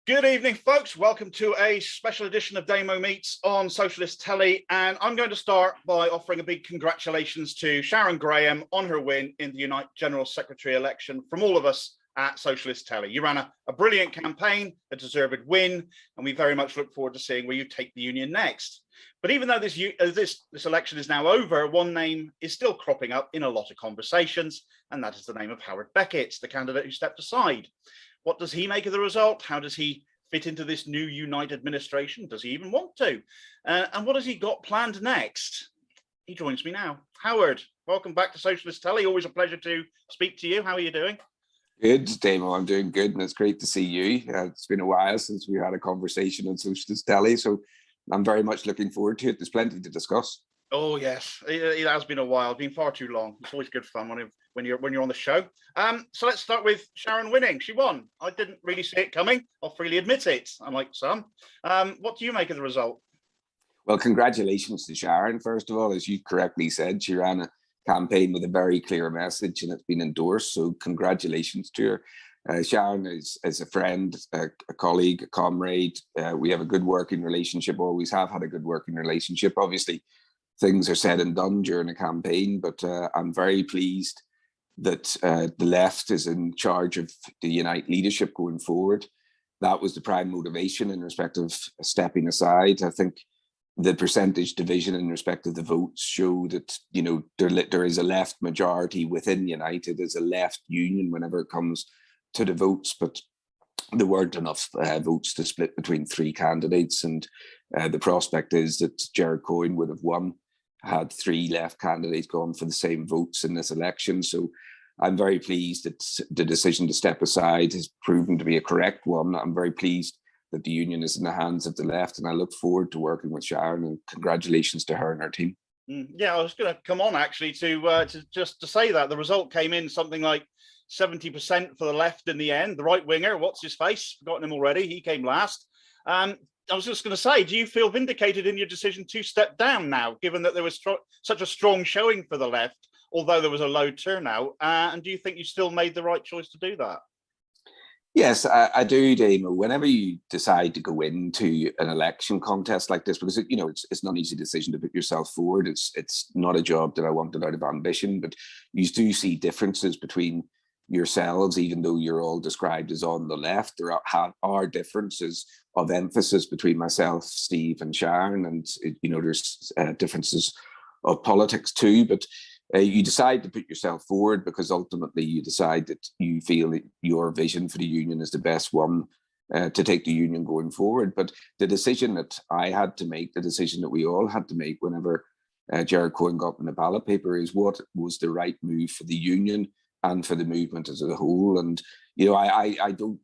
Good evening, folks. Welcome to a special edition of Damo Meets on Socialist Telly. And I'm going to start by offering a big congratulations to Sharon Graham on her win in the Unite General Secretary election from all of us at Socialist Telly. You ran a brilliant campaign, a deserved win, and we very much look forward to seeing where you take the union next. But even though this election is now over, one name is still cropping up in a lot of conversations, and that is the name of Howard Beckett, the candidate who stepped aside. What does he make of the result? How does he fit into this new Unite administration? Does he even want to? And what has he got planned next? He joins me now. Howard, welcome back to Socialist Telly. Always a pleasure to speak to you. How are you doing? Good, Damo. I'm doing good, and it's great to see you. It's been a while since we had a conversation on Socialist Telly, so I'm very much looking forward to it. There's plenty to discuss. Oh yes, it has been a while. It's been far too long. It's always good fun when you're on the show. So let's start with Sharon winning. She won. I didn't really see it coming. I'll freely admit it, unlike some. What do you make of the result? Well, congratulations to Sharon. First of all, as you correctly said, she ran a campaign with a very clear message, and it's been endorsed. So congratulations to her. Sharon is a friend, a colleague, a comrade. We have a good working relationship. Always have had a good working relationship. Obviously, things are said and done during a campaign, but I'm very pleased that the left is in charge of the Unite leadership going forward. That was the prime motivation in respect of stepping aside. I think the percentage division in respect of the votes show that, you know, there is a left majority within Unite. It is a left union whenever it comes to the votes, but there weren't enough votes to split between three candidates, and the prospect is that Gerard Coyne would have won had three left candidates gone for the same votes in this election. So I'm very pleased that the decision to step aside has proven to be a correct one. I'm very pleased that the union is in the hands of the left, and I look forward to working with Sharon, and congratulations to her and her team. Yeah, I was going to come on actually to say that the result came in something like 70% for the left in the end. The right winger, what's his face? Forgotten him already. He came last. I was just going to say, do you feel vindicated in your decision to step down now, given that there was such a strong showing for the left, although there was a low turnout? And do you think you still made the right choice to do that? Yes, I do, Damo. Whenever you decide to go into an election contest like this, because it's not an easy decision to put yourself forward. It's not a job that I wanted out of ambition, but you do see differences between yourselves, even though you're all described as on the left. There are differences of emphasis between myself, Steve, and Sharon, and there's differences of politics too. But you decide to put yourself forward because ultimately you decide that you feel that your vision for the union is the best one to take the union going forward. But the decision that I had to make, the decision that we all had to make whenever Gerard Coyne got in the ballot paper, is what was the right move for the union and for the movement as a whole. And I don't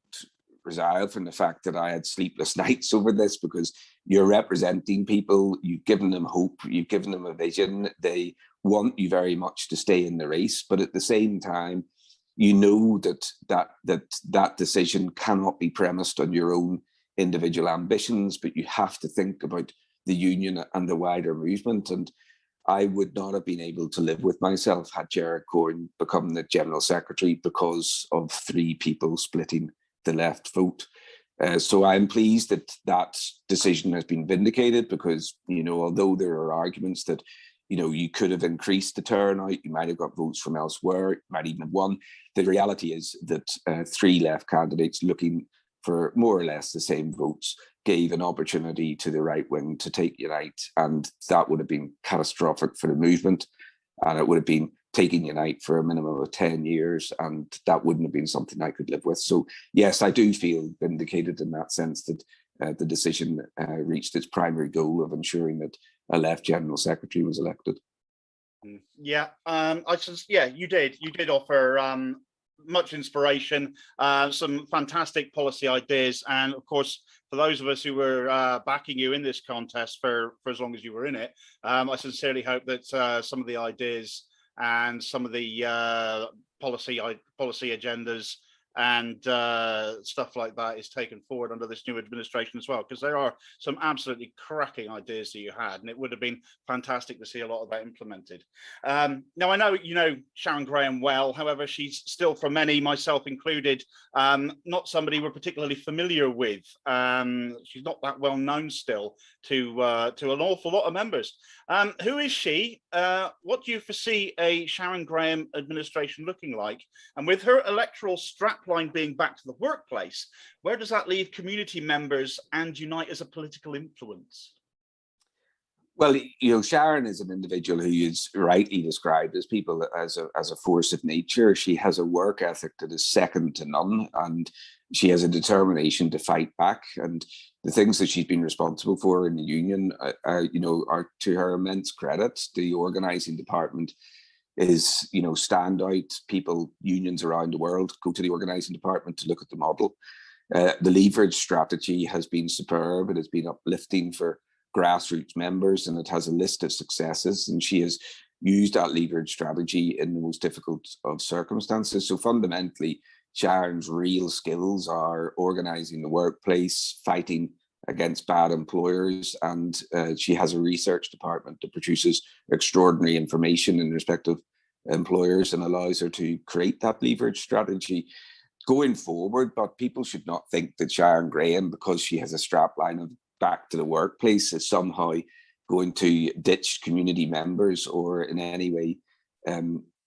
resile from the fact that I had sleepless nights over this, because you're representing people, you've given them hope, you've given them a vision, they want you very much to stay in the race, but at the same time, you know that decision cannot be premised on your own individual ambitions, but you have to think about the union and the wider movement. And I would not have been able to live with myself had Gerard Coyne become the General Secretary because of three people splitting the left vote. So I'm pleased that decision has been vindicated, because, although there are arguments that, you could have increased the turnout, you might have got votes from elsewhere, you might even have won. The reality is that three left candidates looking for more or less the same votes gave an opportunity to the right wing to take Unite, and that would have been catastrophic for the movement, and it would have been taking Unite for a minimum of 10 years, and that wouldn't have been something I could live with. So yes, I do feel vindicated in that sense that the decision reached its primary goal of ensuring that a left General Secretary was elected. Yeah, you did offer much inspiration, some fantastic policy ideas, and of course, for those of us who were backing you in this contest for as long as you were in it, I sincerely hope that some of the ideas and some of the policy agendas and stuff like that is taken forward under this new administration as well, because there are some absolutely cracking ideas that you had, and it would have been fantastic to see a lot of that implemented. Now, I know you know Sharon Graham well, however, she's still, for many, myself included, not somebody we're particularly familiar with. She's not that well known still to an awful lot of members. Who is she? What do you foresee a Sharon Graham administration looking like? And with her electoral strapline being back to the workplace, where does that leave community members and Unite as a political influence? Well, you know, Sharon is an individual who is rightly described as people as a force of nature. She has a work ethic that is second to none, and she has a determination to fight back. And the things that she's been responsible for in the union, you know, are to her immense credit. The organising department is, you know, standout. People, unions around the world go to the organising department to look at the model. The leverage strategy has been superb. It has been uplifting for grassroots members, and it has a list of successes, and she has used that leverage strategy in the most difficult of circumstances. So fundamentally, Sharon's real skills are organising the workplace, fighting against bad employers, and she has a research department that produces extraordinary information in respect of employers and allows her to create that leverage strategy going forward. But people should not think that Sharon Graham, because she has a strapline of back to the workplace, is somehow going to ditch community members or in any way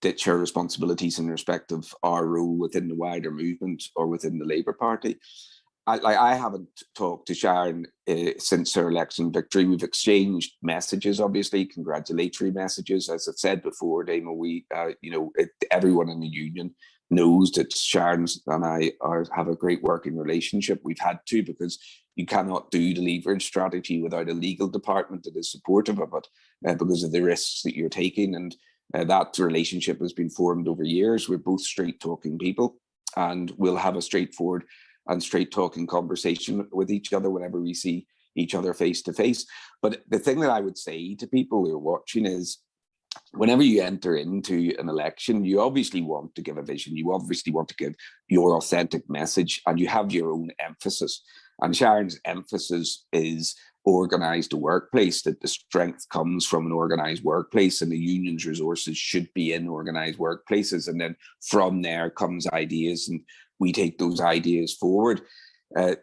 ditch her responsibilities in respect of our role within the wider movement or within the Labour Party. I haven't talked to Sharon since her election victory. We've exchanged messages, obviously, congratulatory messages. As I've said before, Damo, everyone in the union knows that Sharon and I have a great working relationship. We've had to, because you cannot do the leverage strategy without a legal department that is supportive of it because of the risks that you're taking. And that relationship has been formed over years. We're both straight talking people, and we'll have a straightforward and straight talking conversation with each other whenever we see each other face to face. But the thing that I would say to people who are watching is, whenever you enter into an election, you obviously want to give a vision. You obviously want to give your authentic message, and you have your own emphasis. And Sharon's emphasis is organised workplace, that the strength comes from an organised workplace, and the union's resources should be in organised workplaces. And then from there comes ideas, and we take those ideas forward.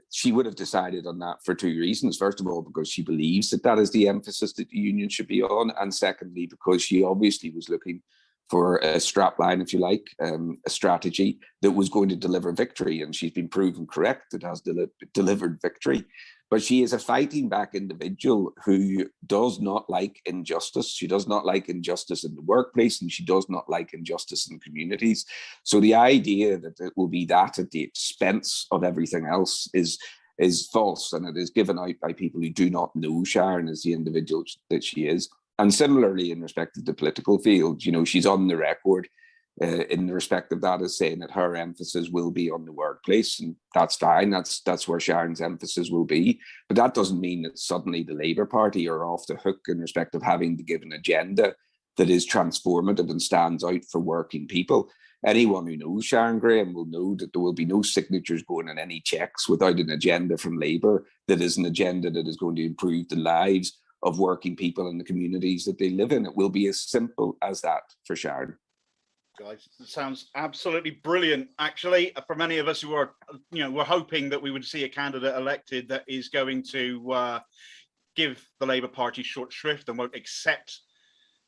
She would have decided on that for two reasons. First of all, because she believes that that is the emphasis that the union should be on. And secondly, because she obviously was looking for a strapline, if you like, a strategy that was going to deliver victory. And she's been proven correct. It has delivered victory. But she is a fighting back individual who does not like injustice. She does not like injustice in the workplace, and she does not like injustice in communities. So the idea that it will be that at the expense of everything else is false, and it is given out by people who do not know Sharon as the individual that she is. And similarly, in respect of the political field, you know, she's on the record in respect of that as saying that her emphasis will be on the workplace, and that's fine. That's where Sharon's emphasis will be. But that doesn't mean that suddenly the Labour Party are off the hook in respect of having to give an agenda that is transformative and stands out for working people. Anyone who knows Sharon Graham will know that there will be no signatures going on any checks without an agenda from Labour that is an agenda that is going to improve the lives of working people in the communities that they live in. It will be as simple as that for Sharon. Guys, it sounds absolutely brilliant. Actually, for many of us who are, we're hoping that we would see a candidate elected that is going to give the Labour Party short shrift and won't accept,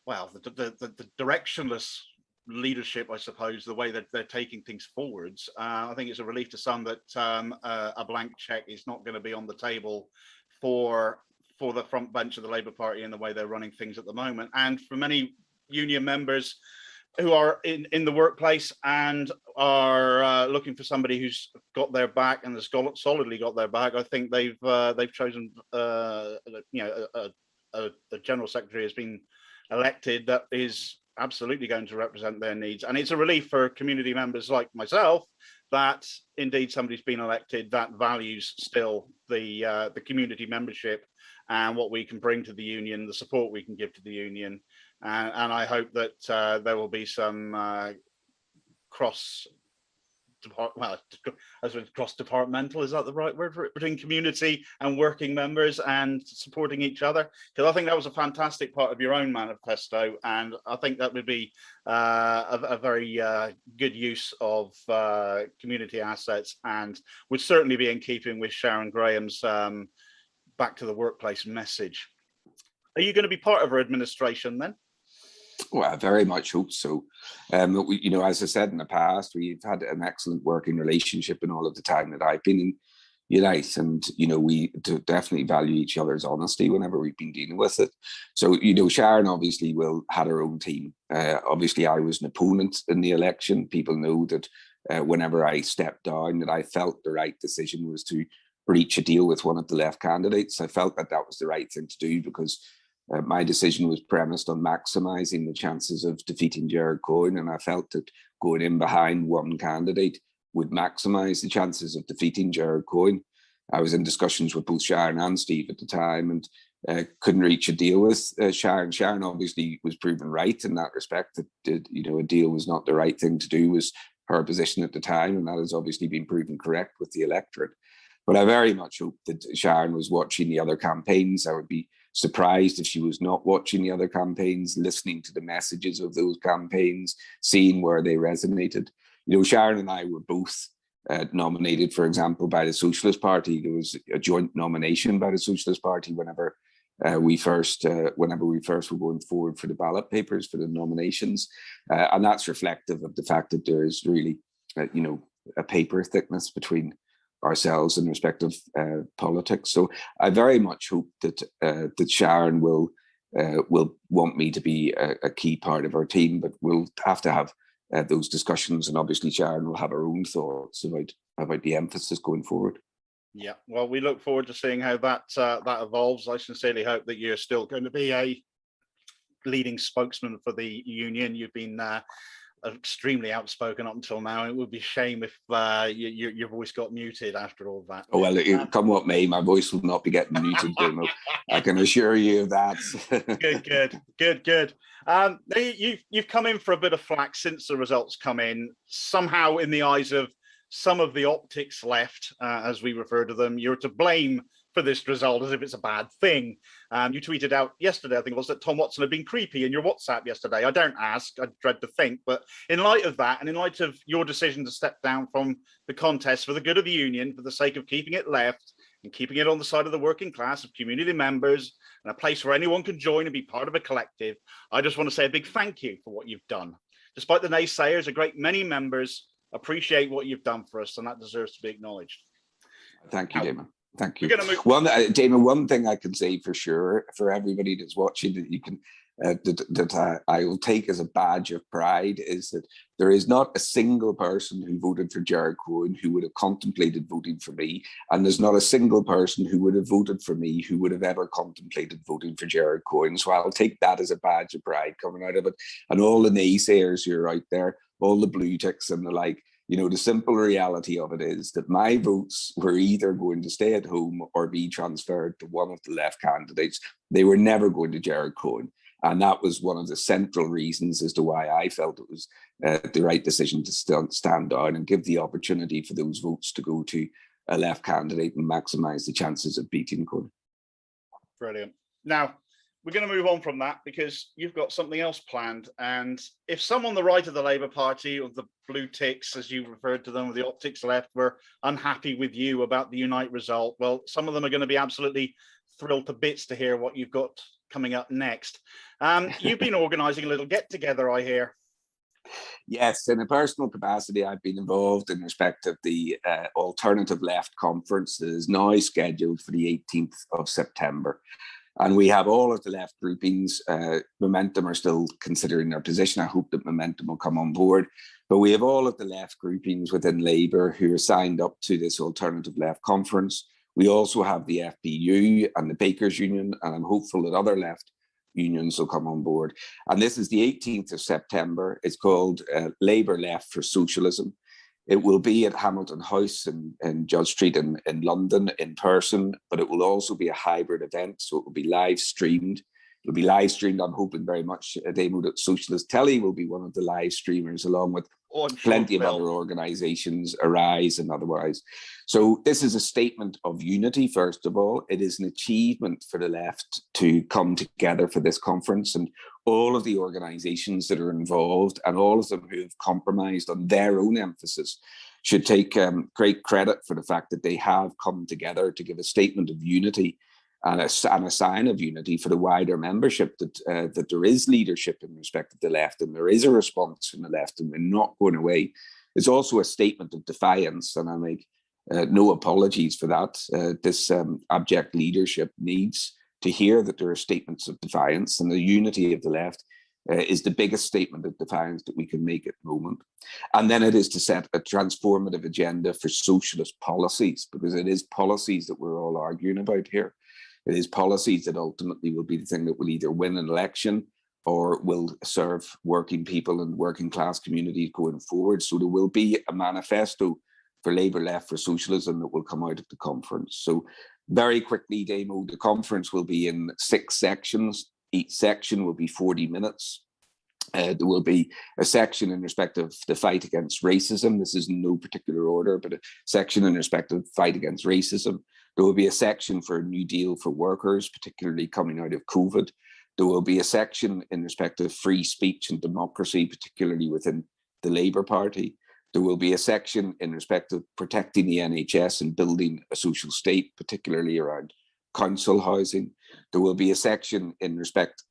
well, the directionless leadership, I suppose, the way that they're taking things forwards. I think it's a relief to some that a blank check is not going to be on the table for the front bench of the Labour Party in the way they're running things at the moment. And for many union members who are in the workplace and are looking for somebody who's got their back and has solidly got their back, I think they've chosen a general secretary has been elected that is absolutely going to represent their needs. And it's a relief for community members like myself that indeed somebody's been elected that values still the community membership and what we can bring to the union, the support we can give to the union. And I hope that there will be some cross cross-departmental, is that the right word for it? Between community and working members and supporting each other. Because I think that was a fantastic part of your own manifesto, and I think that would be a very good use of community assets, and would certainly be in keeping with Sharon Graham's back to the workplace message. Are you going to be part of her administration then? Well, I very much hope so. As I said in the past, we've had an excellent working relationship in all of the time that I've been in Unite, and we definitely value each other's honesty whenever we've been dealing with it. So Sharon obviously had her own team. Obviously, I was an opponent in the election. People know that whenever I stepped down, that I felt the right decision was to reach a deal with one of the left candidates. I felt that was the right thing to do, because my decision was premised on maximising the chances of defeating Gerard Coyne, and I felt that going in behind one candidate would maximise the chances of defeating Gerard Coyne. I was in discussions with both Sharon and Steve at the time, and couldn't reach a deal with Sharon. Sharon obviously was proven right in that respect, that a deal was not the right thing to do, was her position at the time, and that has obviously been proven correct with the electorate. But I very much hope that Sharon was watching the other campaigns. I would be surprised if she was not watching the other campaigns, listening to the messages of those campaigns, seeing where they resonated. Sharon and I were both nominated, for example, by the Socialist Party. There was a joint nomination by the Socialist Party whenever we first were going forward for the ballot papers for the nominations, and that's reflective of the fact that there is really, a paper thickness between ourselves in respect of politics. So I very much hope that Sharon will want me to be a key part of our team, but we'll have to have those discussions, and obviously Sharon will have her own thoughts about the emphasis going forward. Yeah, well, we look forward to seeing how that evolves. I sincerely hope that you're still going to be a leading spokesman for the union. You've been extremely outspoken up until now. It would be a shame if your voice got muted after all that. Oh, well, come what may, my voice will not be getting muted, Damo. I can assure you of that. Good. You've come in for a bit of flack since the results come in. Somehow, in the eyes of some of the optics left, as we refer to them, you're to blame for this result as if it's a bad thing. You tweeted out yesterday, I think it was, that Tom Watson had been creepy in your WhatsApp yesterday. I don't ask, I dread to think, but in light of that, and in light of your decision to step down from the contest for the good of the union, for the sake of keeping it left and keeping it on the side of the working class, of community members, and a place where anyone can join and be part of a collective, I just want to say a big thank you for what you've done. Despite the naysayers, a great many members appreciate what you've done for us, and that deserves to be acknowledged. Thank you, Damon. Thank you. Damon, one thing I can say for sure, for everybody that's watching, that you can I will take as a badge of pride, is that there is not a single person who voted for Gerard Coyne who would have contemplated voting for me, and there's not a single person who would have voted for me who would have ever contemplated voting for Gerard Coyne. So I'll take that as a badge of pride coming out of it. And all the naysayers who are out there, all the blue ticks and the like, the simple reality of it is that my votes were either going to stay at home or be transferred to one of the left candidates. They were never going to Gerard Coyne. And that was one of the central reasons as to why I felt it was the right decision to stand down and give the opportunity for those votes to go to a left candidate and maximise the chances of beating Coyne. Brilliant. Now, we're going to move on from that because you've got something else planned. And if some on the right of the Labour Party, or the blue ticks, as you referred to them, with the optics left, were unhappy with you about the Unite result, well, some of them are going to be absolutely thrilled to bits to hear what you've got coming up next. You've been organising a little get-together, I hear. Yes, in a personal capacity, I've been involved in respect of the Alternative Left Conference that is now scheduled for the 18th of September. And we have all of the left groupings. Momentum are still considering their position. I hope that Momentum will come on board. But we have all of the left groupings within Labour who are signed up to this Alternative Left Conference. We also have the FPU and the Bakers Union, and I'm hopeful that other left unions will come on board. And this is the 18th of September. It's called Labour Left for Socialism. It will be at Hamilton House in Judge Street in London in person, but it will also be a hybrid event, so it will be live streamed. It'll be live streamed, I'm hoping very much, Damo, that Socialist Telly will be one of the live streamers, along with Oh, I'm sure, Plenty of Phil. other organisations, Arise and otherwise. So this is a statement of unity, first of all. It is an achievement for the left to come together for this conference, and all of the organisations that are involved and all of them who have compromised on their own emphasis should take great credit for the fact that they have come together to give a statement of unity and a sign of unity for the wider membership, that there is leadership in respect of the left and there is a response from the left and we're not going away. It's also a statement of defiance, and I make no apologies for that. This abject leadership needs to hear that there are statements of defiance, and the unity of the left is the biggest statement of defiance that we can make at the moment. And then it is to set a transformative agenda for socialist policies, because it is policies that we're all arguing about here. It is policies that ultimately will be the thing that will either win an election or will serve working people and working class communities going forward. So there will be a manifesto for Labour Left for Socialism that will come out of the conference. So very quickly, Damo, the conference will be in 6 sections. Each section will be 40 minutes. There will be a section in respect of the fight against racism. This is in no particular order, but a section in respect of fight against racism. There will be a section for a New Deal for workers, particularly coming out of COVID. There will be a section in respect of free speech and democracy, particularly within the Labour Party. There will be a section in respect of protecting the NHS and building a social state, particularly around council housing. There will be a section in respect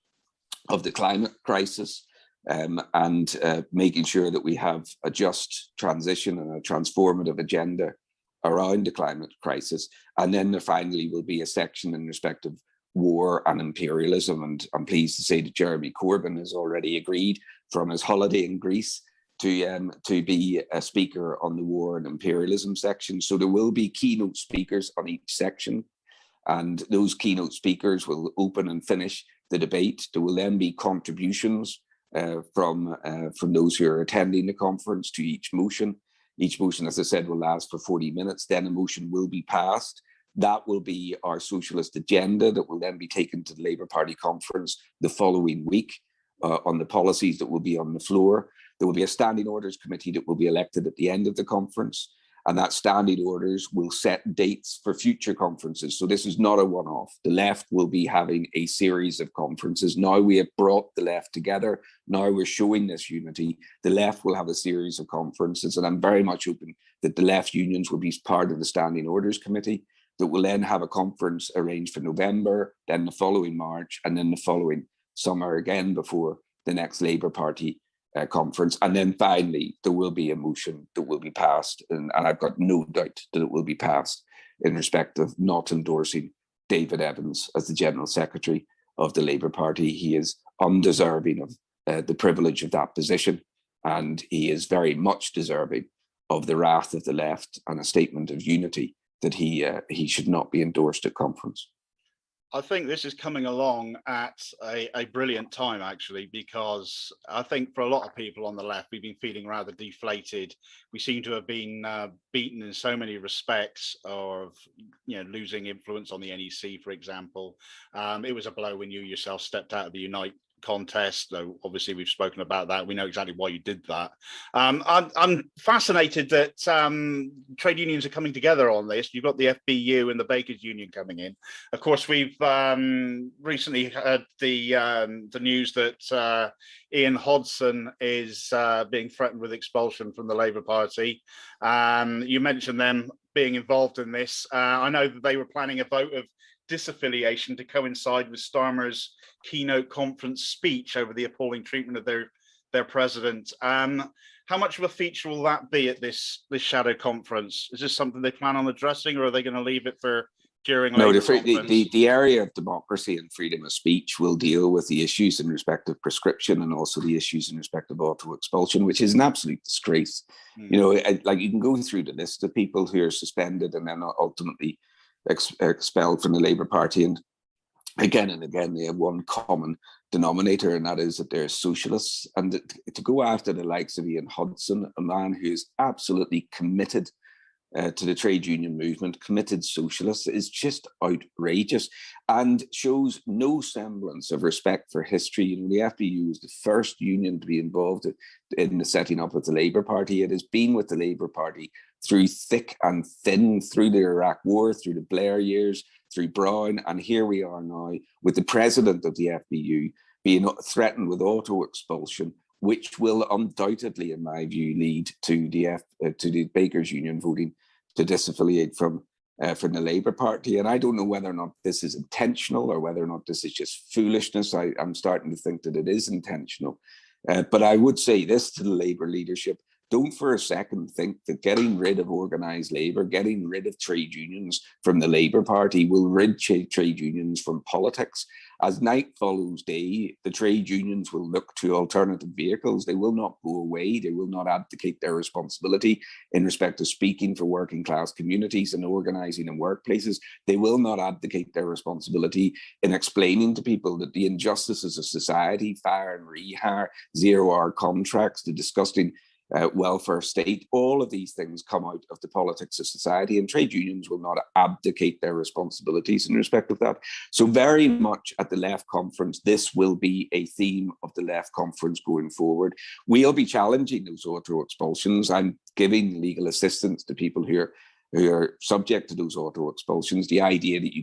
of the climate crisis, and making sure that we have a just transition and a transformative agenda around the climate crisis. And then there finally will be a section in respect of war and imperialism. And I'm pleased to say that Jeremy Corbyn has already agreed from his holiday in Greece to be a speaker on the war and imperialism section. So there will be keynote speakers on each section, and those keynote speakers will open and finish the debate. There will then be contributions from those who are attending the conference to each motion. Each motion, as I said, will last for 40 minutes. Then a motion will be passed. That will be our socialist agenda that will then be taken to the Labour Party conference the following week on the policies that will be on the floor. There will be a standing orders committee that will be elected at the end of the conference, and that standing orders will set dates for future conferences. So this is not a one-off. The left will be having a series of conferences. Now we have brought the left together. Now we're showing this unity. The left will have a series of conferences, and I'm very much hoping that the left unions will be part of the standing orders committee that will then have a conference arranged for November, then the following March, and then the following summer again before the next Labour Party conference. And then finally, there will be a motion that will be passed, and I've got no doubt that it will be passed in respect of not endorsing David Evans as the General Secretary of the Labour Party. He is undeserving of the privilege of that position, and he is very much deserving of the wrath of the left and a statement of unity that he should not be endorsed at conference. I think this is coming along at a brilliant time, actually, because I think for a lot of people on the left, we've been feeling rather deflated. We seem to have been beaten in so many respects of, losing influence on the NEC, for example. It was a blow when you yourself stepped out of the Unite contest, though obviously we've spoken about that. We know exactly why you did that. I'm fascinated that trade unions are coming together on this. You've got the FBU and the Bakers Union coming in. Of course, we've recently heard the news that Ian Hodson is being threatened with expulsion from the Labour Party. You mentioned them being involved in this. I know that they were planning a vote of disaffiliation to coincide with Starmer's keynote conference speech over the appalling treatment of their president. How much of a feature will that be at this shadow conference? Is this something they plan on addressing, or are they going to leave it for during? No, the area of democracy and freedom of speech will deal with the issues in respect of prescription and also the issues in respect of auto expulsion, which is an absolute disgrace. Like you can go through the list of people who are suspended and then ultimately expelled from the Labour Party, and again they have one common denominator, and that is that they're socialists. And to go after the likes of Ian Hodson, a man who is absolutely committed to the trade union movement, committed socialists, is just outrageous and shows no semblance of respect for history. You know, the FBU was the first union to be involved in the setting up of the Labour Party. It has been with the Labour Party through thick and thin, through the Iraq War, through the Blair years, through Brown, and here we are now with the president of the FBU being threatened with auto-expulsion, which will undoubtedly, in my view, lead to the Bakers Union voting to disaffiliate from the Labour Party. And I don't know whether or not this is intentional or whether or not this is just foolishness. I'm starting to think that it is intentional. But I would say this to the Labour leadership: don't for a second think that getting rid of organised labour, getting rid of trade unions from the Labour Party will rid trade unions from politics. As night follows day, the trade unions will look to alternative vehicles. They will not go away. They will not abdicate their responsibility in respect of speaking for working class communities and organising in workplaces. They will not abdicate their responsibility in explaining to people that the injustices of society, fire and rehire, zero-hour contracts, the disgusting welfare state, all of these things come out of the politics of society, and trade unions will not abdicate their responsibilities in respect of that. So very much at the Left Conference, this will be a theme of the Left Conference going forward. We'll be challenging those auto-expulsions. I'm giving legal assistance to people who are subject to those auto-expulsions. The idea that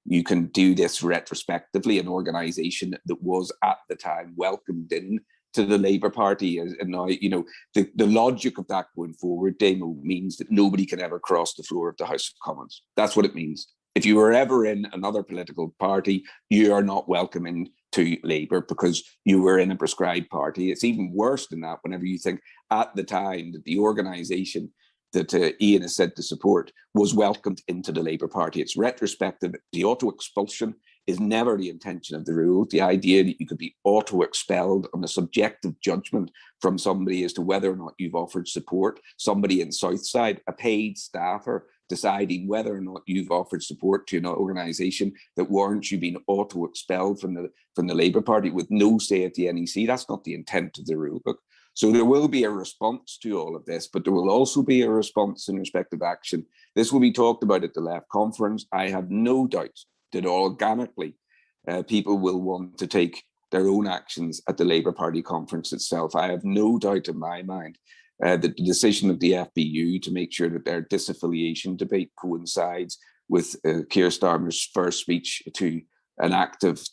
you can do this retrospectively, an organisation that was at the time welcomed in to the Labour Party, and now, you know, the logic of that going forward, Damo, means that nobody can ever cross the floor of the House of Commons. That's what it means. If you were ever in another political party, you are not welcome into Labour because you were in a prescribed party. It's even worse than that whenever you think at the time that the organisation that Ian is said to support was welcomed into the Labour Party. It's retrospective. The auto-expulsion is never the intention of the rule. The idea that you could be auto-expelled on a subjective judgment from somebody as to whether or not you've offered support, somebody in Southside, a paid staffer, deciding whether or not you've offered support to an organisation that warrants you being auto-expelled from the Labour Party with no say at the NEC. That's not the intent of the rule book. So there will be a response to all of this, but there will also be a response in respect of action. This will be talked about at the Left Conference. I have no doubt that organically people will want to take their own actions at the Labour Party conference itself. I have no doubt in my mind that the decision of the FBU to make sure that their disaffiliation debate coincides with Keir Starmer's first speech to an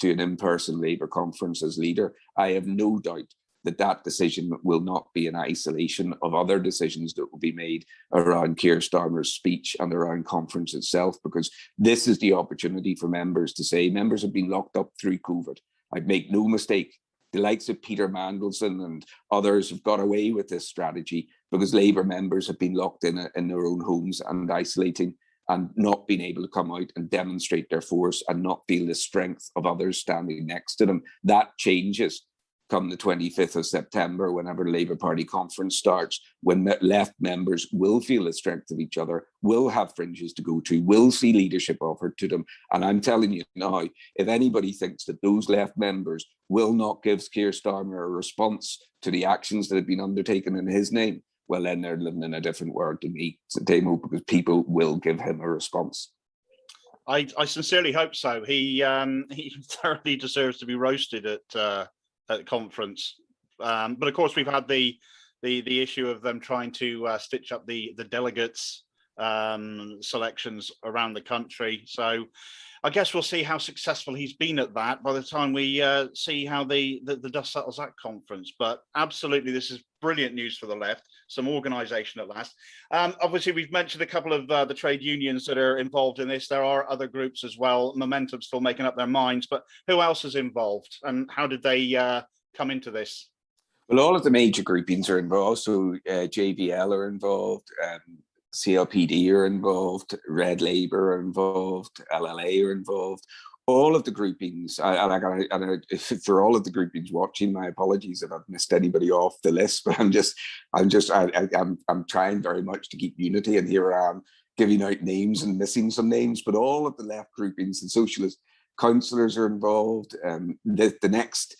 in-person Labour conference as leader, I have no doubt that decision will not be in isolation of other decisions that will be made around Keir Starmer's speech and around conference itself, because this is the opportunity for members to say, members have been locked up through COVID. I make no mistake, the likes of Peter Mandelson and others have got away with this strategy because Labour members have been locked in their own homes and isolating and not being able to come out and demonstrate their force and not feel the strength of others standing next to them. That changes come the 25th of September, whenever the Labour Party conference starts, when left members will feel the strength of each other, will have fringes to go to, will see leadership offered to them. And I'm telling you now, if anybody thinks that those left members will not give Keir Starmer a response to the actions that have been undertaken in his name, well, then they're living in a different world to me, Damo, because people will give him a response. I sincerely hope so. He thoroughly deserves to be roasted at conference, but of course we've had the issue of them trying to stitch up the delegates selections around the country. So I guess we'll see how successful he's been at that by the time we see how the dust settles at conference. But absolutely, this is brilliant news for the left, some organisation at last. Obviously, we've mentioned a couple of the trade unions that are involved in this. There are other groups as well. Momentum's still making up their minds, but who else is involved and how did they come into this? Well, all of the major groupings are involved. So JVL are involved, CLPD are involved, Red Labour are involved, LLA are involved. All of the groupings, and for all of the groupings watching, my apologies if I've missed anybody off the list, but I'm trying very much to keep unity, and here I am giving out names and missing some names. But all of the left groupings and socialist councillors are involved. The next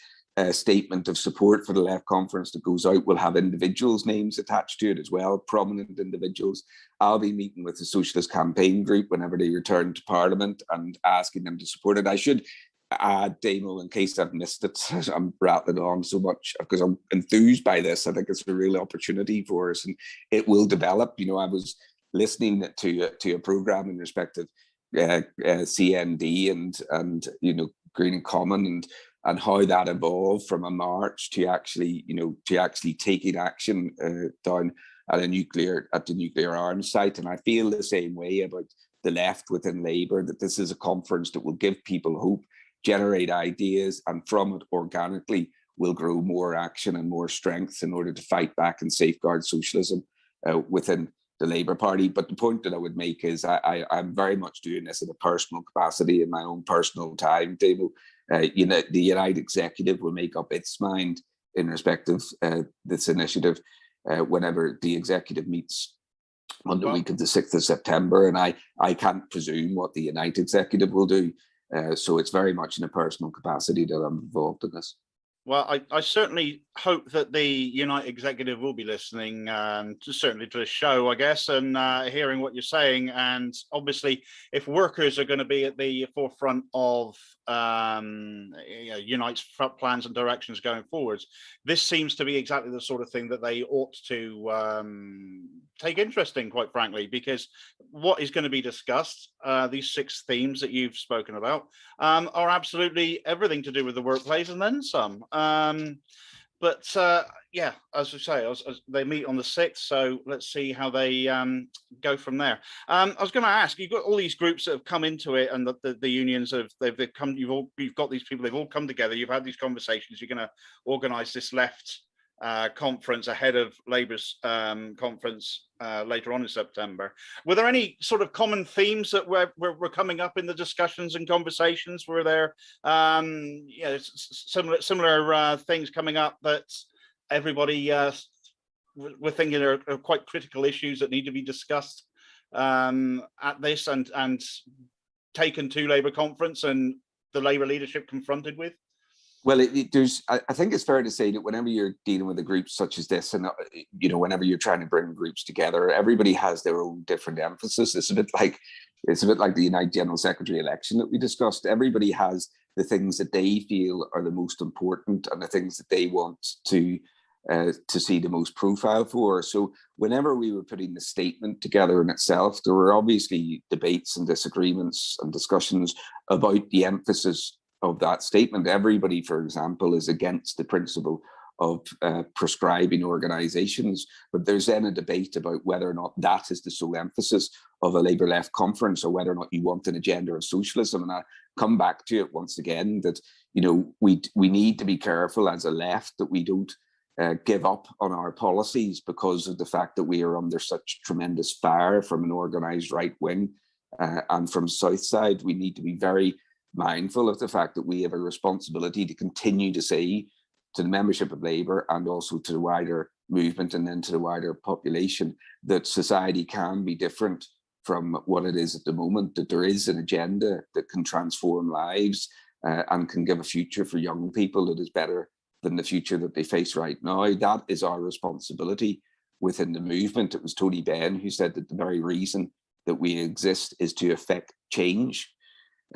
statement of support for the Left Conference that goes out will have individuals' names attached to it as well, prominent individuals. I'll be meeting with the Socialist Campaign Group whenever they return to Parliament and asking them to support it. I should add, Damo, in case I've missed it, I'm rattling on so much because I'm enthused by this. I think it's a real opportunity for us, and it will develop. I was listening to a programme in respect of CND and Green and Common and how that evolved from a march to actually taking action down at the nuclear arms site. And I feel the same way about the left within Labour, that this is a conference that will give people hope, generate ideas, and from it organically will grow more action and more strength in order to fight back and safeguard socialism within the Labour Party. But the point that I would make is I'm very much doing this in a personal capacity, in my own personal timetable. The United Executive will make up its mind in respect of this initiative whenever the executive meets on the week of the 6th of September. And I can't presume what the United Executive will do. So it's very much in a personal capacity that I'm involved in this. Well, I certainly hope that the United Executive will be listening, certainly to the show, I guess, and hearing what you're saying. And obviously, if workers are going to be at the forefront of Unite's plans and directions going forwards, this seems to be exactly the sort of thing that they ought to take interest in, quite frankly, because what is going to be discussed, these 6 themes that you've spoken about, are absolutely everything to do with the workplace and then some. But as we say, they meet on the 6th, so let's see how they go from there. I was going to ask, you've got all these groups that have come into it, and the unions they've come. You've got these people; they've all come together. You've had these conversations. You're going to organise this left conference ahead of Labour's conference later on in September. Were there any sort of common themes that were coming up in the discussions and conversations? Were there similar things coming up that everybody were thinking are quite critical issues that need to be discussed at this and taken to Labour conference and the Labour leadership confronted with? Well, I think it's fair to say that whenever you're dealing with a group such as this, and whenever you're trying to bring groups together, everybody has their own different emphasis. It's a bit like the United General Secretary election that we discussed. Everybody has the things that they feel are the most important and the things that they want to see the most profile for. So whenever we were putting the statement together in itself, there were obviously debates and disagreements and discussions about the emphasis of that statement. Everybody, for example, is against the principle of prescribing organisations, but there's then a debate about whether or not that is the sole emphasis of a Labour left conference, or whether or not you want an agenda of socialism. And I come back to it once again that we need to be careful as a left that we don't give up on our policies because of the fact that we are under such tremendous fire from an organised right wing and from South side. We need to be very mindful of the fact that we have a responsibility to continue to say to the membership of Labour and also to the wider movement and then to the wider population that society can be different from what it is at the moment, that there is an agenda that can transform lives and can give a future for young people that is better than the future that they face right now. That is our responsibility within the movement. It was Tony Benn who said that the very reason that we exist is to effect change.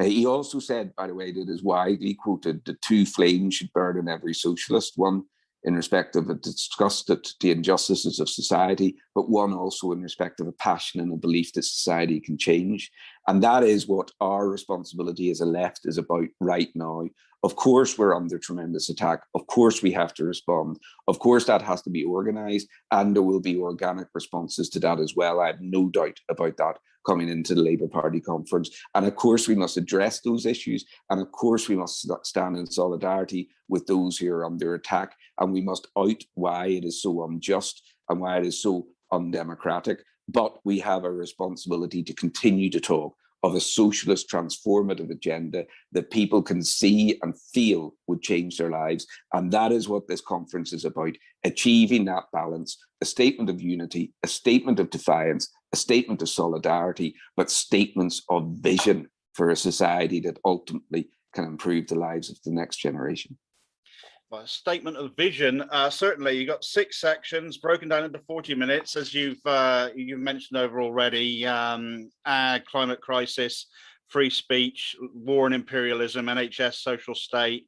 He also said, by the way, that is widely quoted, that 2 flames should burn in every socialist, one in respect of a disgust at the injustices of society, but one also in respect of a passion and a belief that society can change. And that is what our responsibility as a left is about right now. Of course, we're under tremendous attack. Of course, we have to respond. Of course, that has to be organised, and there will be organic responses to that as well. I have no doubt about that coming into the Labour Party conference. And of course, we must address those issues. And of course, we must stand in solidarity with those who are under attack. And we must out why it is so unjust and why it is so undemocratic. But we have a responsibility to continue to talk of a socialist transformative agenda that people can see and feel would change their lives. And that is what this conference is about, achieving that balance, a statement of unity, a statement of defiance, a statement of solidarity, but statements of vision for a society that ultimately can improve the lives of the next generation. Well, a statement of vision. Certainly, you got 6 sections broken down into 40 minutes, as you've mentioned over already. Climate crisis, free speech, war and imperialism, NHS, social state,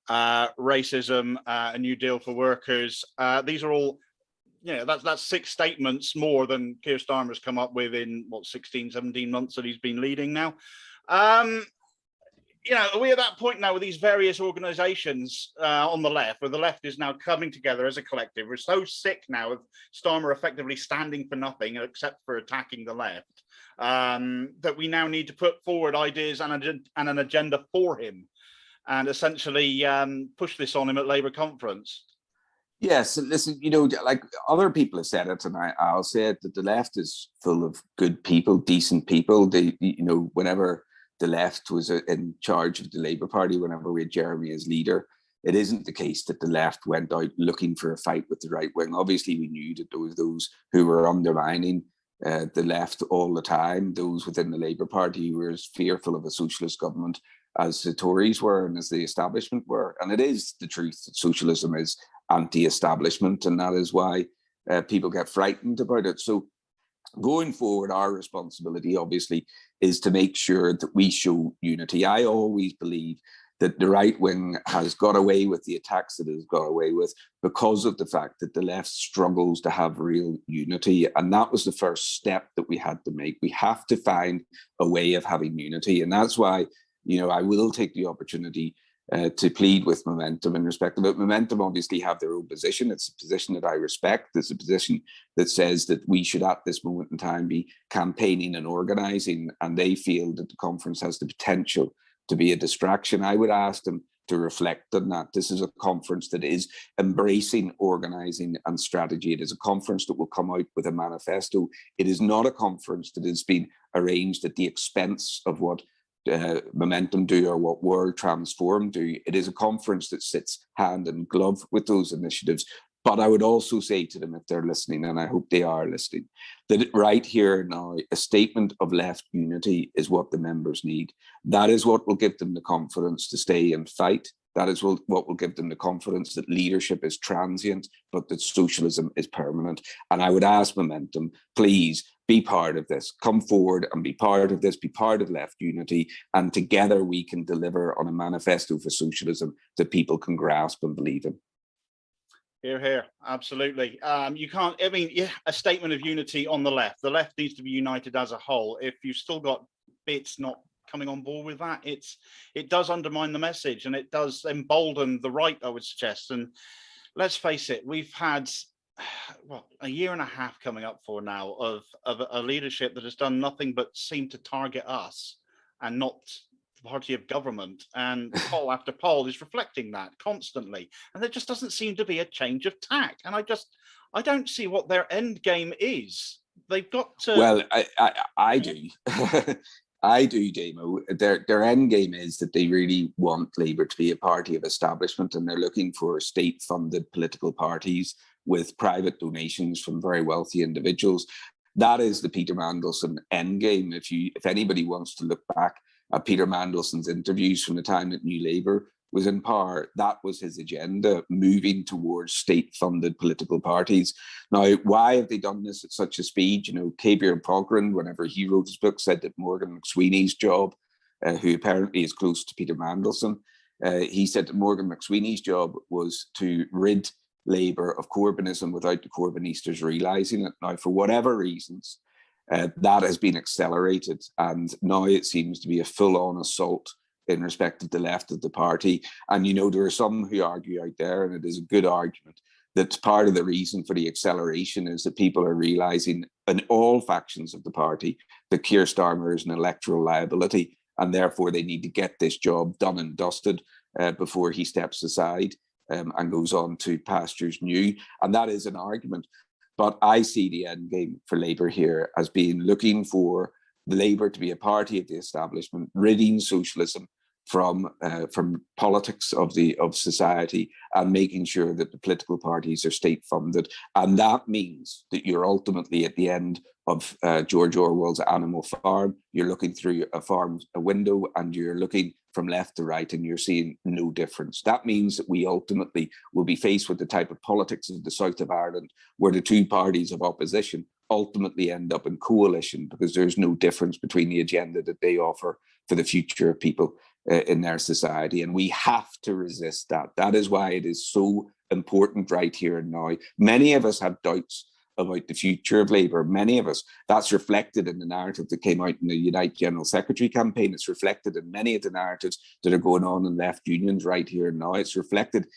racism, a new deal for workers. These are all, that's 6 statements more than Keir Starmer's come up with in 16, 17 months that he's been leading now. Are we at that point now with these various organizations on the left, where the left is now coming together as a collective? We're so sick now of Starmer effectively standing for nothing except for attacking the left, that we now need to put forward ideas and an agenda for him, and essentially push this on him at Labour conference. Yes, listen, like other people have said it, and I'll say it, that the left is full of good people, decent people. They, whenever the left was in charge of the Labour Party, whenever we had Jeremy as leader, it isn't the case that the left went out looking for a fight with the right wing. Obviously, we knew that there was those who were undermining the left all the time, those within the Labour Party who were as fearful of a socialist government as the Tories were and as the establishment were. And it is the truth that socialism is anti-establishment, and that is why people get frightened about it. So going forward, our responsibility obviously is to make sure that we show unity. I always believe that the right wing has got away with the attacks that it has got away with because of the fact that the left struggles to have real unity. And that was the first step that we had to make. We have to find a way of having unity. And that's why, I will take the opportunity to plead with Momentum in respect of it. Momentum obviously have their own position. It's a position that I respect. It's a position that says that we should at this moment in time be campaigning and organising, and they feel that the conference has the potential to be a distraction. I would ask them to reflect on that. This is a conference that is embracing organising and strategy. It is a conference that will come out with a manifesto. It is not a conference that has been arranged at the expense of what Momentum do or what World Transform do. It is a conference that sits hand in glove with those initiatives. But I would also say to them, if they're listening, and I hope they are listening, that right here now, a statement of left unity is what the members need. That is what will give them the confidence to stay and fight. That is what will give them the confidence that leadership is transient, but that socialism is permanent. And I would ask Momentum, please be part of this. Come forward and be part of this, be part of left unity, and together we can deliver on a manifesto for socialism that people can grasp and believe in. Hear, hear. Absolutely. You can't, a statement of unity on the left. The left needs to be united as a whole. If you've still got bits not coming on board with that, it does undermine the message, and it does embolden the right, I would suggest. And let's face it, we've had a year and a half coming up for now of a leadership that has done nothing but seem to target us and not the party of government. And poll after poll is reflecting that constantly. And there just doesn't seem to be a change of tack. And I don't see what their end game is. They've got to. Well, I do. I do, Damo. Their end game is that they really want Labour to be a party of establishment, and they're looking for state-funded political parties with private donations from very wealthy individuals. That is the Peter Mandelson end game. If anybody wants to look back at Peter Mandelson's interviews from the time that New Labour was in power, that was his agenda, moving towards state-funded political parties. Now, why have they done this at such a speed? Cabir Pogren, whenever he wrote his book, said that Morgan McSweeney's job, who apparently is close to Peter Mandelson, he said that Morgan McSweeney's job was to rid Labour of Corbynism without the Corbynistas realising it. Now, for whatever reasons, that has been accelerated, and now it seems to be a full-on assault in respect of the left of the party. And, there are some who argue out there, and it is a good argument, that part of the reason for the acceleration is that people are realising in all factions of the party that Keir Starmer is an electoral liability, and therefore they need to get this job done and dusted before he steps aside and goes on to pastures new. And that is an argument. But I see the end game for Labour here as being looking for the Labour to be a party of the establishment, ridding socialism from politics of society, and making sure that the political parties are state funded. And that means that you're ultimately at the end of George Orwell's Animal Farm. You're looking through a window, and you're looking from left to right, and you're seeing no difference. That means that we ultimately will be faced with the type of politics of the south of Ireland, where the two parties of opposition ultimately end up in coalition, because there's no difference between the agenda that they offer for the future of people in their society. And we have to resist that. That is why it is so important right here and now. Many of us have doubts about the future of Labour. Many of us. That's reflected in the narrative that came out in the Unite General Secretary campaign. It's reflected in many of the narratives that are going on in left unions right here and now. It's reflected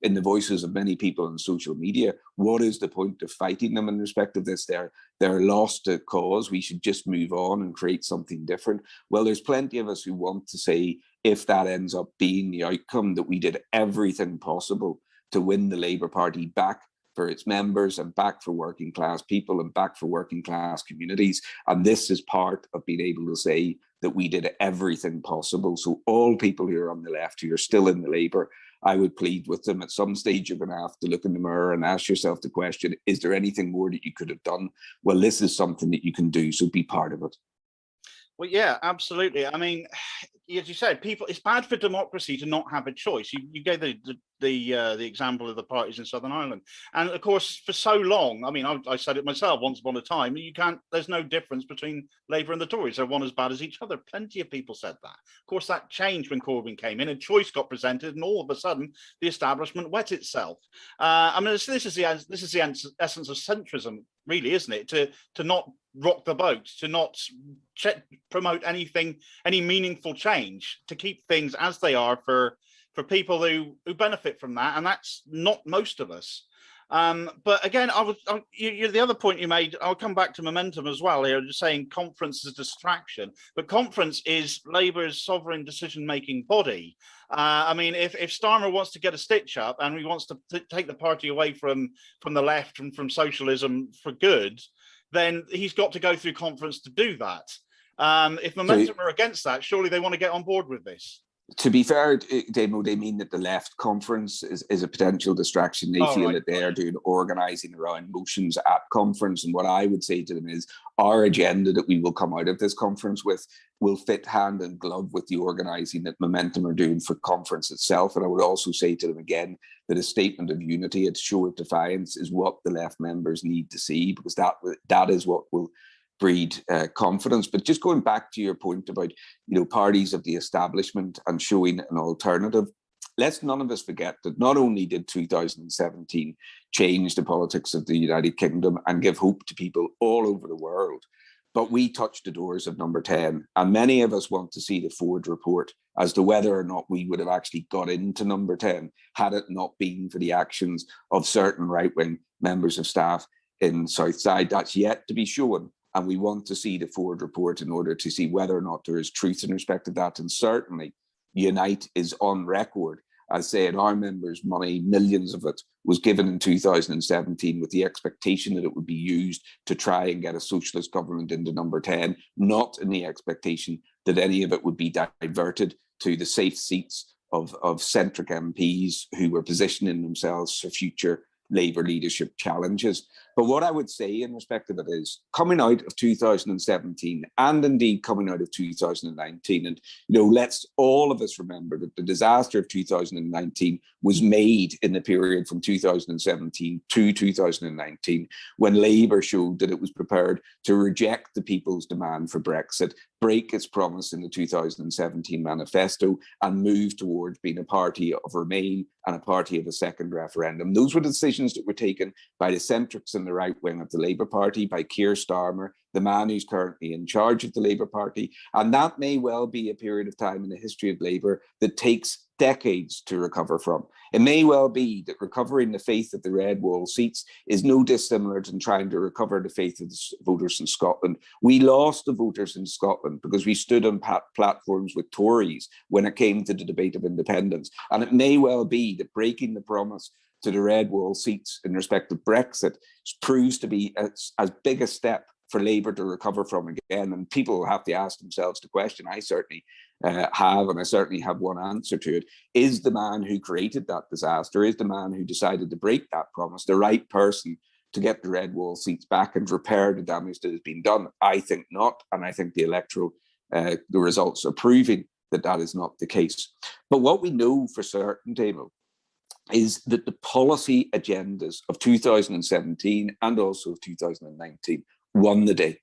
in the voices of many people on social media. What is the point of fighting them in respect of this? They're lost at cause. We should just move on and create something different. Well, there's plenty of us who want to say, if that ends up being the outcome, that we did everything possible to win the Labour Party back for its members and back for working class people and back for working class communities. And this is part of being able to say that we did everything possible. So all people who are on the left, who are still in the Labour, I would plead with them, at some stage you're going to have to look in the mirror and ask yourself the question, is there anything more that you could have done? Well, this is something that you can do, so be part of it. Well, yeah, absolutely. I mean, as you said, people, it's bad for democracy to not have a choice. You gave the example of the parties in Southern Ireland, and of course, for so long, I mean, I said it myself once upon a time. You can't. There's no difference between Labour and the Tories. They're one as bad as each other. Plenty of people said that. Of course, that changed when Corbyn came in. A choice got presented, and all of a sudden, the establishment wet itself. I mean, this is the essence of centrism, really, isn't it? To not rock the boat, to not promote any meaningful change, to keep things as they are for people who benefit from that, and that's not most of us. But again, the other point you made, I'll come back to momentum as well here, just saying conference is a distraction, but conference is Labour's sovereign decision-making body. I mean, if Starmer wants to get a stitch up and he wants to take the party away from the left and from socialism for good, then he's got to go through conference to do that. If momentum are against that, surely they want to get on board with this. To be fair, Damo, they mean that the left conference is a potential distraction. They feel that they are doing organising around motions at conference. And what I would say to them is our agenda that we will come out of this conference with will fit hand in glove with the organising that Momentum are doing for conference itself. And I would also say to them again that a statement of unity, a show of defiance, is what the left members need to see, because that is what will breed confidence. But just going back to your point about, parties of the establishment and showing an alternative, let's none of us forget that not only did 2017 change the politics of the United Kingdom and give hope to people all over the world, but we touched the doors of Number 10. And many of us want to see the Ford report as to whether or not we would have actually got into Number 10 had it not been for the actions of certain right-wing members of staff in Southside. That's yet to be shown. And we want to see the Ford report in order to see whether or not there is truth in respect of that. And certainly Unite is on record as saying our members' money, millions of it, was given in 2017 with the expectation that it would be used to try and get a socialist government into Number 10, not in the expectation that any of it would be diverted to the safe seats of centric MPs who were positioning themselves for future Labour leadership challenges. But what I would say in respect of it is, coming out of 2017 and indeed coming out of 2019, and let's all of us remember that the disaster of 2019 was made in the period from 2017 to 2019, when Labour showed that it was prepared to reject the people's demand for Brexit, break its promise in the 2017 manifesto, and move towards being a party of Remain and a party of a second referendum. Those were the decisions that were taken by the centrics in the right wing of the Labour Party, by Keir Starmer, the man who's currently in charge of the Labour Party. And that may well be a period of time in the history of Labour that takes decades to recover from. It may well be that recovering the faith of the red wall seats is no dissimilar than trying to recover the faith of the voters in Scotland. We lost the voters in Scotland because we stood on platforms with Tories when it came to the debate of independence. And it may well be that breaking the promise to the red wall seats in respect of Brexit proves to be as big a step for Labour to recover from again. And people have to ask themselves the question, I certainly have, and I certainly have one answer to it. Is the man who created that disaster, is the man who decided to break that promise, the right person to get the red wall seats back and repair the damage that has been done? I think not. And I think the electoral, the results are proving that that is not the case. But what we know for certain, Damo, is that the policy agendas of 2017 and also 2019 won the day.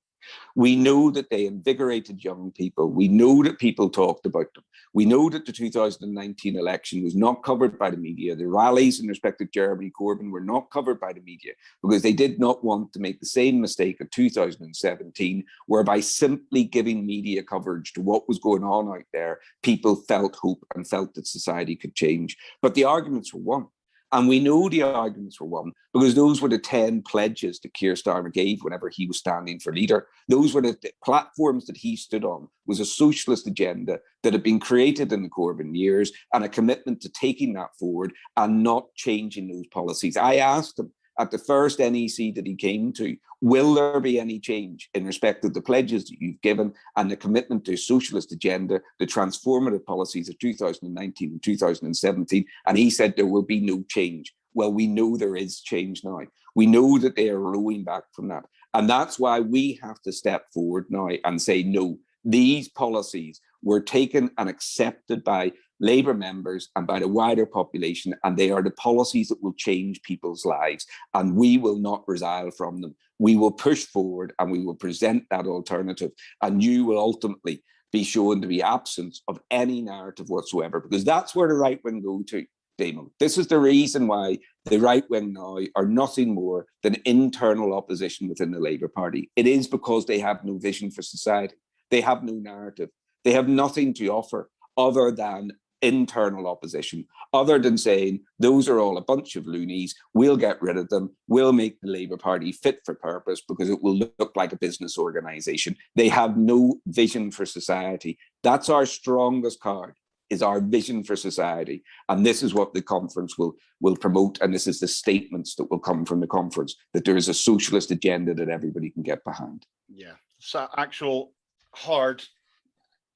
We know that they invigorated young people. We know that people talked about them. We know that the 2019 election was not covered by the media. The rallies in respect of Jeremy Corbyn were not covered by the media because they did not want to make the same mistake of 2017, whereby simply giving media coverage to what was going on out there, people felt hope and felt that society could change. But the arguments were won. And we know the arguments were won because those were the 10 pledges that Keir Starmer gave whenever he was standing for leader. Those were the platforms that he stood on, was a socialist agenda that had been created in the Corbyn years and a commitment to taking that forward and not changing those policies. I asked him at the first NEC that he came to, will there be any change in respect of the pledges that you've given and the commitment to a socialist agenda, the transformative policies of 2019 and 2017? And he said there will be no change. Well, we know there is change now. We know that they are rowing back from that. And that's why we have to step forward now and say, no, these policies were taken and accepted by Labour members and by the wider population, and they are the policies that will change people's lives, and we will not resile from them. We will push forward and we will present that alternative, and you will ultimately be shown to be absent of any narrative whatsoever, because that's where the right wing go to, Damo. This is the reason why the right wing now are nothing more than internal opposition within the Labour Party. It is because they have no vision for society. They have no narrative. They have nothing to offer other than internal opposition, other than saying those are all a bunch of loonies, we'll get rid of them, we'll make the Labour Party fit for purpose because it will look like a business organisation. They have no vision for society. That's our strongest card, is our vision for society. And this is what the conference will promote, and this is the statements that will come from the conference, that there is a socialist agenda that everybody can get behind. Yeah, so actual hard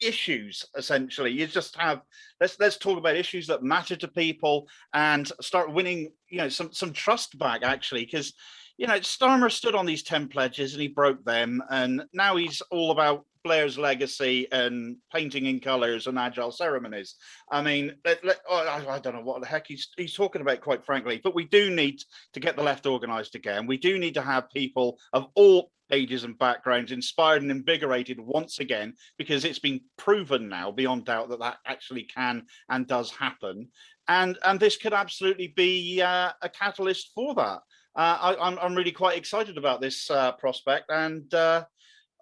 issues, essentially. You just have, let's talk about issues that matter to people and start winning, some trust back, actually, because Starmer stood on these 10 pledges and he broke them, and now he's all about Blair's legacy and painting in colours and agile ceremonies. I mean, I don't know what the heck he's talking about, quite frankly, but we do need to get the left organised again. We do need to have people of all ages and backgrounds inspired and invigorated once again, because it's been proven now beyond doubt that that actually can and does happen. And this could absolutely be a catalyst for that. I'm really quite excited about this prospect, and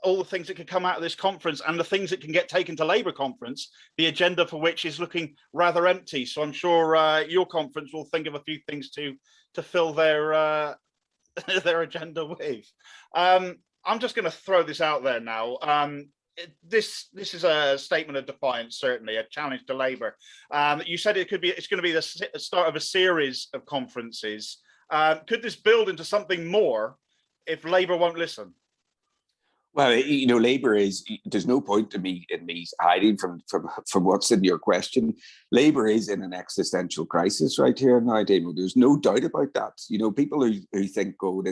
all the things that could come out of this conference and the things that can get taken to Labour conference, the agenda for which is looking rather empty. So I'm sure your conference will think of a few things to fill their their agenda with. I'm just going to throw this out there now. This is a statement of defiance, certainly a challenge to Labour. You said it's going to be the start of a series of conferences. Could this build into something more if Labour won't listen? Well, Labour is, there's no point in me hiding from what's in your question. Labour is in an existential crisis right here now, Damo. There's no doubt about that. People who think, oh,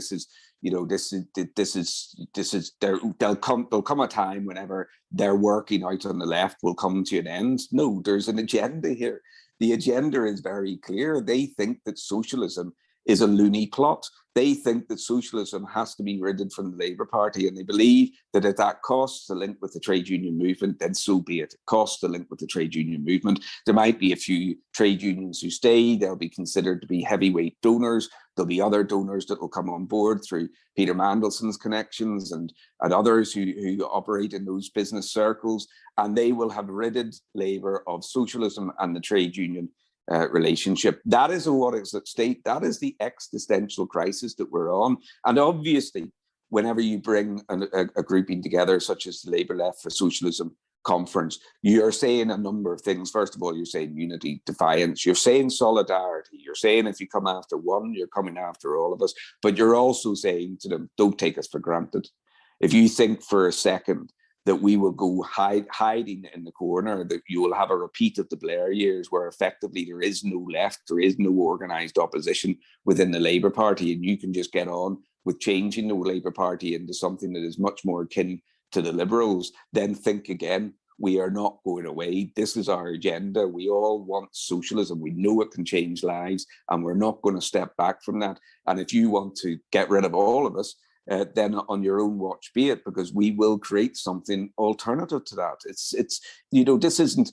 there'll come a time whenever their working out on the left will come to an end. No, there's an agenda here. The agenda is very clear. They think that socialism is a loony plot. They think that socialism has to be ridded from the Labour Party, and they believe that if that costs a link with the trade union movement, then so be it. It costs a link with the trade union movement. There might be a few trade unions who stay. They'll be considered to be heavyweight donors. There'll be other donors that will come on board through Peter Mandelson's connections and others who operate in those business circles, and they will have ridded Labour of socialism and the trade union relationship. That is what is at stake. That is the existential crisis that we're on. And obviously, whenever you bring a grouping together, such as the Labour Left for Socialism conference, you're saying a number of things. First of all, you're saying unity, defiance. You're saying solidarity. You're saying if you come after one, you're coming after all of us. But you're also saying to them, don't take us for granted. If you think for a second that we will go hiding in the corner, that you will have a repeat of the Blair years where effectively there is no left, there is no organised opposition within the Labour Party, and you can just get on with changing the Labour Party into something that is much more akin to the Liberals, then think again. we are not going away. This is our agenda. We all want socialism. We know it can change lives, and we're not going to step back from that. And if you want to get rid of all of us, then on your own watch be it, because we will create something alternative to that. It's this isn't,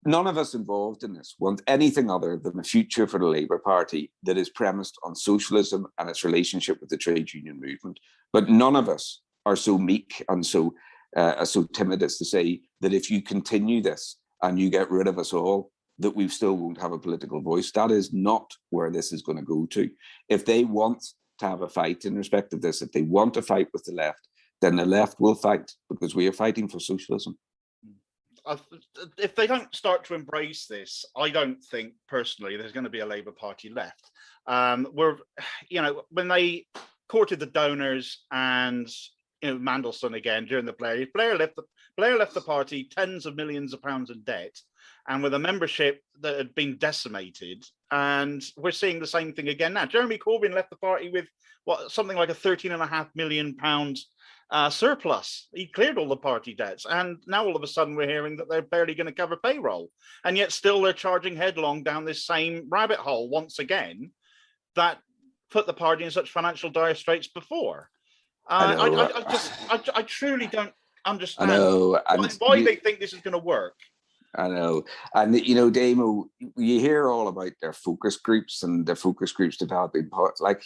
none of us involved in this want anything other than a future for the Labour Party that is premised on socialism and its relationship with the trade union movement. But none of us are so meek and so timid as to say that if you continue this and you get rid of us all, that we still won't have a political voice. That is not where this is going to go to. If they want to have a fight in respect of this, if they want to fight with the left, then the left will fight, because we are fighting for socialism. If they don't start to embrace this, I don't think personally there's going to be a Labour Party left. When they courted the donors and Mandelson again during the Blair left the party tens of millions of pounds in debt, and with a membership that had been decimated. And we're seeing the same thing again now. Jeremy Corbyn left the party with something like a £13.5 million surplus. He cleared all the party debts, and now all of a sudden we're hearing that they're barely going to cover payroll, and yet still they're charging headlong down this same rabbit hole once again that put the party in such financial dire straits before. I truly don't understand why they think this is going to work. I know. And, Damo, you hear all about their focus groups and their focus groups developing parts. Like,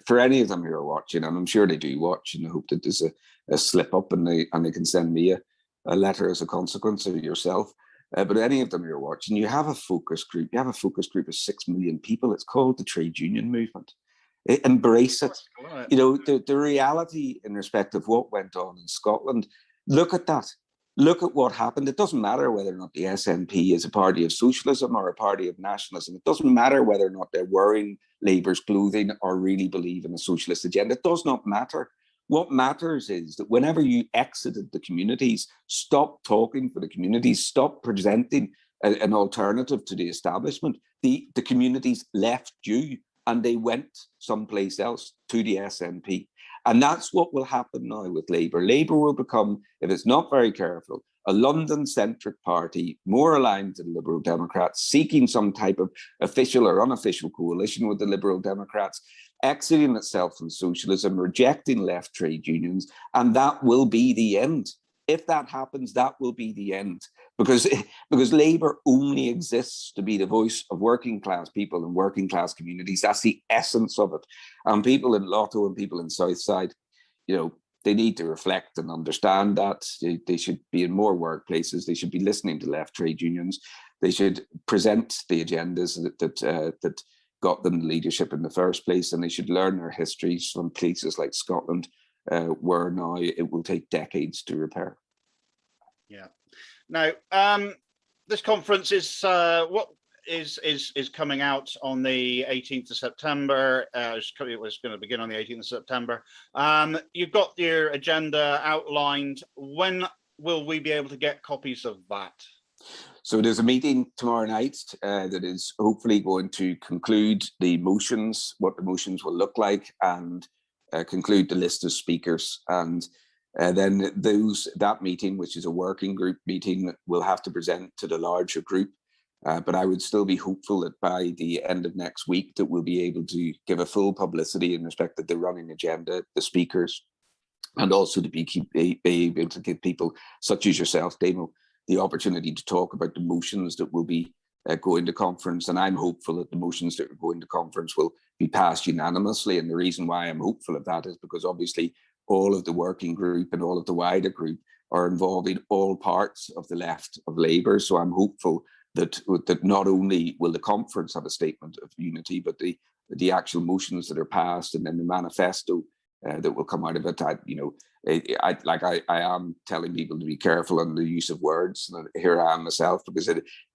for any of them who are watching, and I'm sure they do watch, and I hope that there's a slip up and they can send me a letter as a consequence of it yourself. But any of them who are watching, you have a focus group. You have a focus group of 6 million people. It's called the trade union movement. Embrace it. The reality in respect of what went on in Scotland, look at that. Look at what happened. It doesn't matter whether or not the SNP is a party of socialism or a party of nationalism. It doesn't matter whether or not they're wearing Labour's clothing or really believe in a socialist agenda. It does not matter. What matters is that whenever you exited the communities, stop talking for the communities, stop presenting an alternative to the establishment. The communities left you and they went someplace else, to the SNP. And that's what will happen now with Labour. Labour will become, if it's not very careful, a London-centric party, more aligned to the Liberal Democrats, seeking some type of official or unofficial coalition with the Liberal Democrats, exiting itself from socialism, rejecting left trade unions, and that will be the end. If that happens, that will be the end, because Labour only exists to be the voice of working class people and working class communities. That's the essence of it. And people in Lotto and people in Southside, they need to reflect and understand that. They should be in more workplaces. They should be listening to left trade unions. They should present the agendas that got them leadership in the first place, and they should learn their histories from places like Scotland, where now it will take decades to repair. Yeah. Now, this conference is is coming out on the 18th of September. It was going to begin on the 18th of September. You've got your agenda outlined. When will we be able to get copies of that? So there's a meeting tomorrow night that is hopefully going to conclude the motions, what the motions will look like, and conclude the list of speakers. And then that meeting, which is a working group meeting, will have to present to the larger group. But I would still be hopeful that by the end of next week that we'll be able to give a full publicity in respect of the running agenda, the speakers, and also to be able to give people such as yourself, Damo, the opportunity to talk about the motions that will be going to conference. And I'm hopeful that the motions that are going to conference will be passed unanimously. And the reason why I'm hopeful of that is because obviously all of the working group and all of the wider group are involving all parts of the left of Labour. So I'm hopeful that not only will the conference have a statement of unity, but the actual motions that are passed and then the manifesto that will come out of it. I am telling people to be careful on the use of words. And here I am myself, because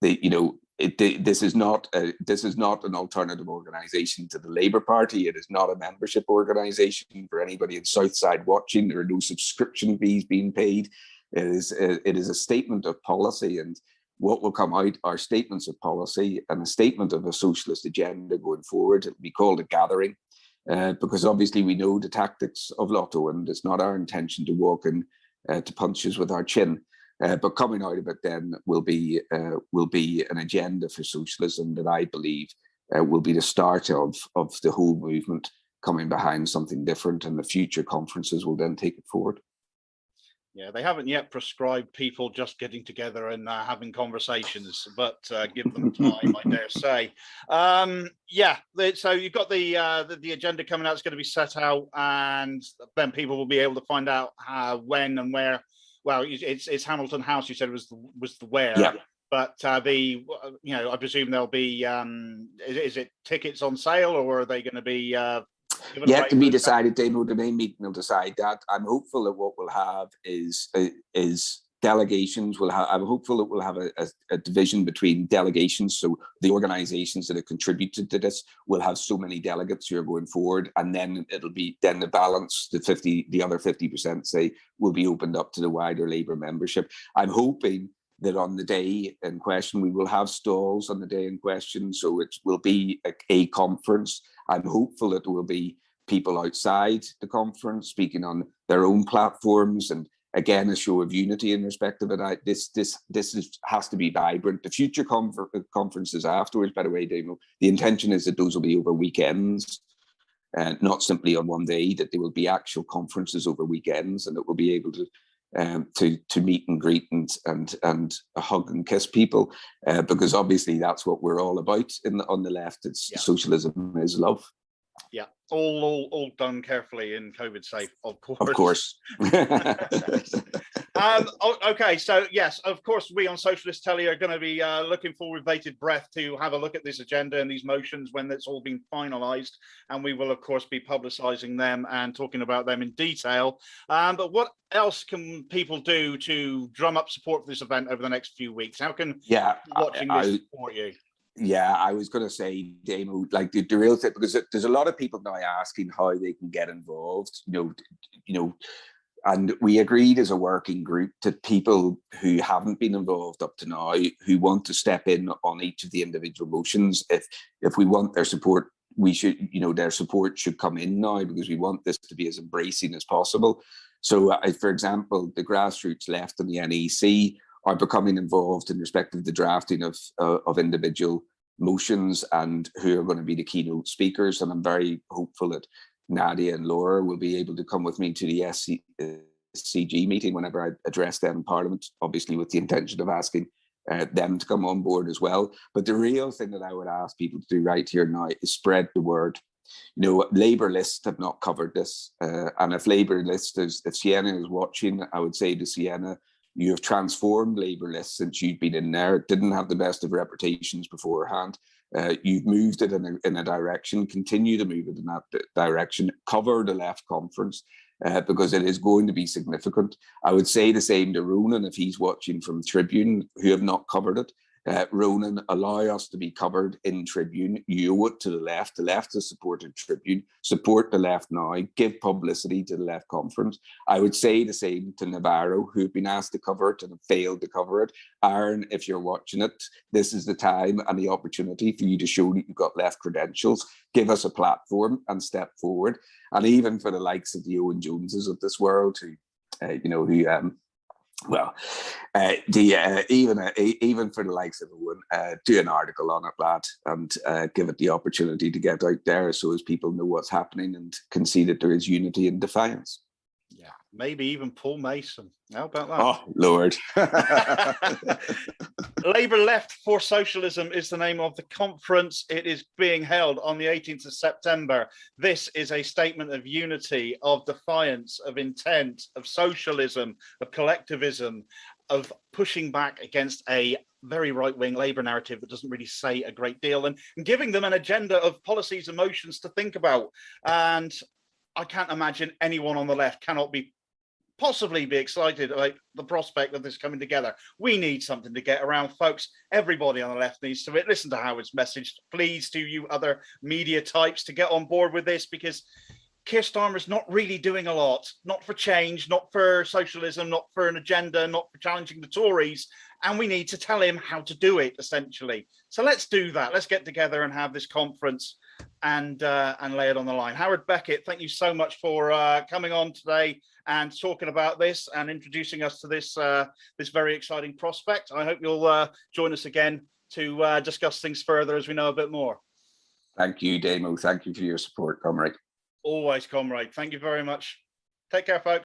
this is not an alternative organisation to the Labour Party. It is not a membership organisation for anybody in Southside watching. There are no subscription fees being paid. It is a statement of policy, and what will come out are statements of policy and a statement of a socialist agenda going forward. It will be called a gathering. Because obviously we know the tactics of Lotto, and it's not our intention to walk in to punches with our chin. But coming out of it then will be an agenda for socialism that I believe will be the start of the whole movement coming behind something different, and the future conferences will then take it forward. Yeah, they haven't yet prescribed people just getting together and having conversations, but give them time, I dare say. Yeah, so you've got the agenda coming out. It's going to be set out, and then people will be able to find out when and where. Well, it's Hamilton House. You said was the where. Yeah. But I presume there'll be. Is it tickets on sale, or are they going to be? Yet to be decided. Damo, the main meeting will decide that. I'm hopeful that what we'll have is delegations. I'm hopeful that we'll have a division between delegations. So the organisations that have contributed to this will have so many delegates who are going forward, and then the balance, the other 50%, say, will be opened up to the wider Labour membership. I'm hoping that on the day in question, we will have stalls on the day in question. So it will be a conference. I'm hopeful that there will be people outside the conference speaking on their own platforms, and again, a show of unity in respect of it. This has to be vibrant. The future conferences afterwards, by the way, Damo, the intention is that those will be over weekends, not simply on one day, that there will be actual conferences over weekends, and that we'll be able to meet and greet and hug and kiss people, because obviously that's what we're all about on the left. It's socialism is love. Yeah, all done carefully and COVID safe, of course. Of course. Okay, so yes, of course, we on Socialist Telly are going to be looking forward with bated breath to have a look at this agenda and these motions when it's all been finalised, and we will, of course, be publicising them and talking about them in detail. But what else can people do to drum up support for this event over the next few weeks? How can watching this support you? Yeah, I was going to say, Damo, like the real thing, because there's a lot of people now asking how they can get involved, and we agreed as a working group that people who haven't been involved up to now, who want to step in on each of the individual motions, if we want their support, we should, their support should come in now, because we want this to be as embracing as possible. So, for example, the grassroots left and the NEC are becoming involved in respect of the drafting of individual motions and who are going to be the keynote speakers. And I'm very hopeful that Nadia and Laura will be able to come with me to the SCG meeting whenever I address them in Parliament, obviously with the intention of asking them to come on board as well. But the real thing that I would ask people to do right here now is spread the word. Labour lists have not covered this. And if Labour lists, if Sienna is watching, I would say to Sienna, you have transformed Labour lists since you've been in there. It didn't have the best of reputations beforehand. You've moved it in a direction, continue to move it in that direction, cover the left conference, because it is going to be significant. I would say the same to Ronan if he's watching from Tribune, who have not covered it. Ronan, allow us to be covered in Tribune. You owe it to the left. The left has supported Tribune. Support the left now. Give publicity to the left conference. I would say the same to Navarro, who have been asked to cover it and have failed to cover it. Aaron, if you're watching it, this is the time and the opportunity for you to show that you've got left credentials. Give us a platform and step forward. And even for the likes of the Owen Joneses of this world, even for the likes of Owen, do an article on it, lad, and give it the opportunity to get out there so as people know what's happening and can see that there is unity and defiance. Yeah, maybe even Paul Mason. How about that? Oh, Lord. Labour Left for Socialism is the name of the conference. It is being held on the 18th of September. This is a statement of unity, of defiance, of intent, of socialism, of collectivism, of pushing back against a very right-wing Labour narrative that doesn't really say a great deal, and giving them an agenda of policies and motions to think about. And I can't imagine anyone on the left cannot possibly be excited about the prospect of this coming together. We need something to get around, folks. Everybody on the left needs to listen to how it's messaged. Please, to you other media types, to get on board with this, because Keir Starmer's not really doing a lot, not for change, not for socialism, not for an agenda, not for challenging the Tories. And we need to tell him how to do it, essentially. So let's do that. Let's get together and have this conference. and lay it on the line. Howard Beckett, thank you so much for coming on today and talking about this and introducing us to this this very exciting prospect. I hope you'll join us again to discuss things further as we know a bit more. Thank you, Damo. Thank you for your support, comrade. Always, comrade. Thank you very much. Take care, folks.